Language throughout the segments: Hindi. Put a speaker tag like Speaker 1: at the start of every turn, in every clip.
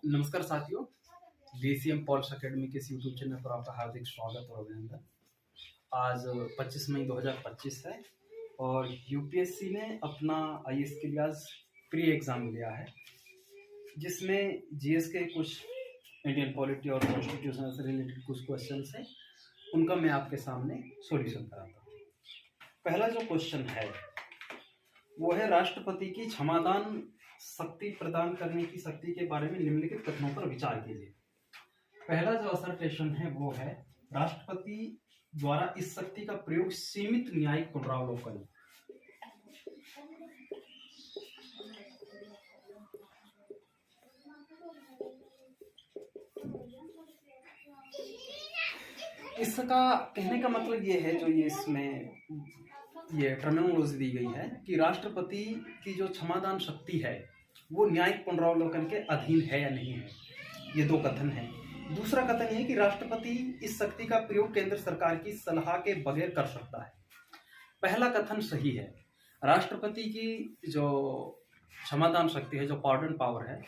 Speaker 1: नमस्कार साथियों, DCM पॉलिश अकेडमी के इस यूट्यूब चैनल पर आपका हार्दिक स्वागत और अभिनंदन। आज 25 मई 2025 है और यूपीएससी ने अपना आईएएस के लिए आज प्री एग्ज़ाम लिया है, जिसमें जीएस के कुछ इंडियन पॉलिटी और कॉन्स्टिट्यूशन से रिलेटेड कुछ क्वेश्चंस हैं, उनका मैं आपके सामने सॉल्यूशन कराता हूँ। पहला जो क्वेश्चन है वो है, राष्ट्रपति की क्षमादान शक्ति प्रदान करने की शक्ति के बारे में निम्नलिखित कथनों पर विचार कीजिए। पहला जो असर्टेशन है वो है, राष्ट्रपति द्वारा इस शक्ति का प्रयोग सीमित न्यायिक पुनरावलोकन। इसका कहने का मतलब ये है, जो ये इसमें ये टर्मिनोलॉजी दी गई है कि राष्ट्रपति की जो क्षमादान शक्ति है वो न्यायिक पुनरावलोकन के अधीन है या नहीं है। ये दो कथन है। दूसरा कथन ये है कि राष्ट्रपति इस शक्ति का प्रयोग केंद्र सरकार की सलाह के बगैर कर सकता है। पहला कथन सही है, राष्ट्रपति की जो क्षमादान शक्ति है, जो पार्डन पावर है,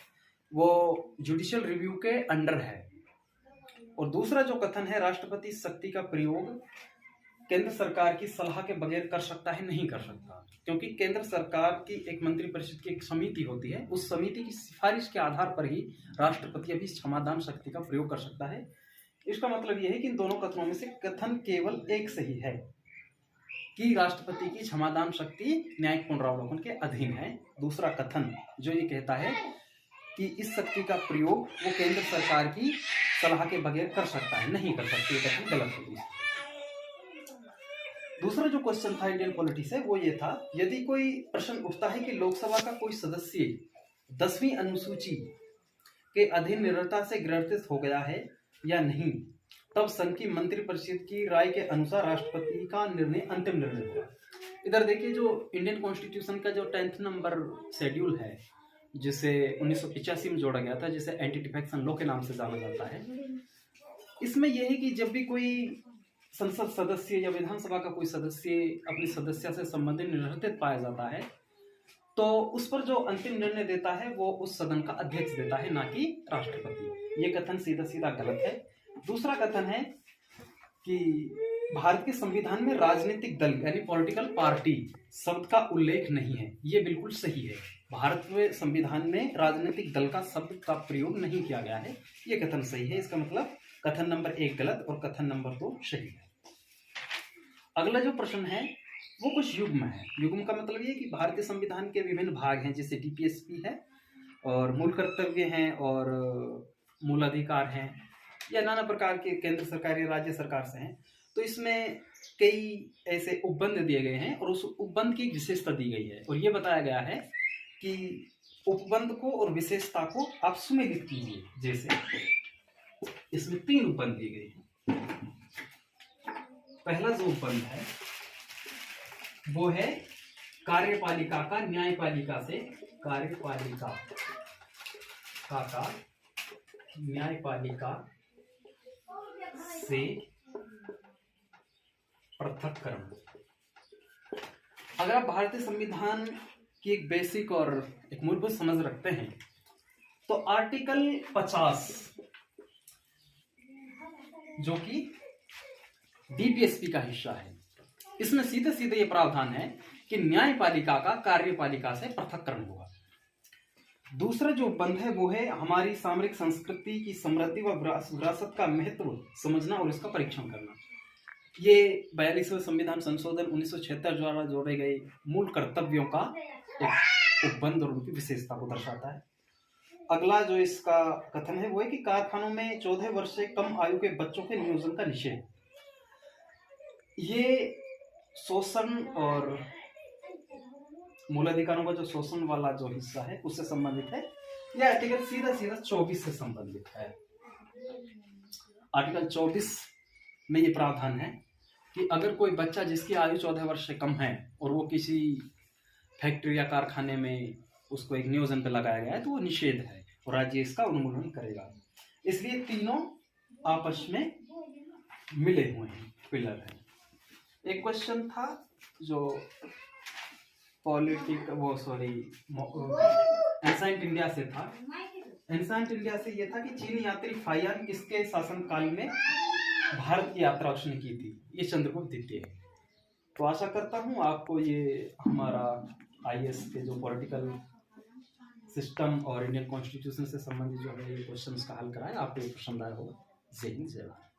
Speaker 1: वो जुडिशियल रिव्यू के अंडर है। और दूसरा जो कथन है, राष्ट्रपति इस शक्ति का प्रयोग केंद्र सरकार की सलाह के बगैर कर सकता है, नहीं कर सकता, क्योंकि केंद्र सरकार की एक मंत्रिपरिषद की एक समिति होती है, उस समिति की सिफारिश के आधार पर ही राष्ट्रपति अभी क्षमादान शक्ति का प्रयोग कर सकता है। इसका मतलब यह है कि इन दोनों कथनों में से कथन केवल एक सही है कि राष्ट्रपति की क्षमादान शक्ति न्यायिक पुनरावलोकन के अधीन है। दूसरा कथन जो ये कहता है कि इस शक्ति का प्रयोग वो केंद्र सरकार की सलाह के बगैर कर सकता है, नहीं कर सकती, ये कथन गलत होगी। दूसरा जो क्वेश्चन था इंडियन पॉलिटी से वो ये था, यदि कोई प्रश्न उठता है कि लोकसभा का कोई सदस्य 10वीं अनुसूची के अधीन निरर्ता से गिरफ्तार हो गया है या नहीं, तब संघ की मंत्रिपरिषद की राय के अनुसार राष्ट्रपति का निर्णय अंतिम निर्णय होगा। इधर देखिए, जो इंडियन कॉन्स्टिट्यूशन का जो 10th नंबर शेड्यूल है, जिसे 1985 में जोड़ा गया था, जिसे एंटी डिफेक्शन लॉ के नाम से जाना जाता है, इसमें यह है कि जब भी कोई संसद सदस्य या विधानसभा का कोई सदस्य अपनी सदस्यता से संबंधित निरर्थित पाया जाता है, तो उस पर जो अंतिम निर्णय देता है वो उस सदन का अध्यक्ष देता है, ना कि राष्ट्रपति। ये कथन सीधा सीधा गलत है। दूसरा कथन है कि भारत के संविधान में राजनीतिक दल यानी पॉलिटिकल पार्टी शब्द का उल्लेख नहीं है। ये बिल्कुल सही है, भारत में संविधान में राजनीतिक दल का शब्द का प्रयोग नहीं किया गया है। ये कथन सही है। इसका मतलब कथन नंबर 1 गलत और कथन नंबर 2 सही है। अगला जो प्रश्न है वो कुछ युग्म है। युग्म का मतलब ये कि भारतीय संविधान के विभिन्न भाग हैं, जैसे डीपीएसपी है और मूल कर्तव्य हैं और मूल अधिकार हैं, या नाना प्रकार के केंद्र सरकार या राज्य सरकार से हैं। तो इसमें कई ऐसे उपबंध दिए गए हैं और उस उपबंध की विशेषता दी गई है, और ये बताया गया है कि उपबंध को और विशेषता को आप सुमेलित कीजिए। जैसे इसमें 3 उपबंध दिए गए हैं। पहला जो उपबंध है वो है कार्यपालिका का न्यायपालिका से, कार्यपालिका का न्यायपालिका से पृथक्करण। अगर आप भारतीय संविधान की एक बेसिक और एक मूलभूत समझ रखते हैं तो आर्टिकल 50 जो कि डीपीएसपी का हिस्सा है, इसमें सीधे सीधे ये प्रावधान है कि न्यायपालिका का कार्यपालिका से पृथक्करण होगा। दूसरा जो उपबंध है वो है हमारी सामरिक संस्कृति की समृद्धि व विरासत का महत्व समझना और इसका परीक्षण करना। ये 42वें संविधान संशोधन 1976 द्वारा जोड़े गए मूल कर्तव्यों का एक उपबंध और उनकी विशेषता को दर्शाता है। अगला जो इसका कथन है वो है कि कारखानों में 14 वर्ष से कम आयु के बच्चों के नियोजन का निषेध। ये शोषण और मूल अधिकारों का जो शोषण वाला जो हिस्सा है उससे संबंधित है। यह आर्टिकल सीधा सीधा 24 से संबंधित है। आर्टिकल 24 में ये प्रावधान है कि अगर कोई बच्चा जिसकी आयु 14 वर्ष से कम है और वो किसी फैक्ट्री या कारखाने में उसको एक नियोजन पे लगाया गया है तो वो निषेध है और राज्य इसका उन्मूलन करेगा। इसलिए तीनों आपस में मिले हुए हैं, पिलर है। एक क्वेश्चन था जो एंसाइंट इंडिया से था, एंसेंट इंडिया से ये था कि चीनी यात्री फाहियान किसके शासनकाल में भारत की यात्रा उसने की थी, ये चंद्रगुप्त द्वितीय। तो आशा करता हूँ आपको ये हमारा आईएएस के जो पॉलिटिकल सिस्टम और इंडियन कॉन्स्टिट्यूशन से संबंधित जो हमने ये क्वेश्चंस का हल कराया आपको ये पसंद आया होगा। जय हिंद जय भारत।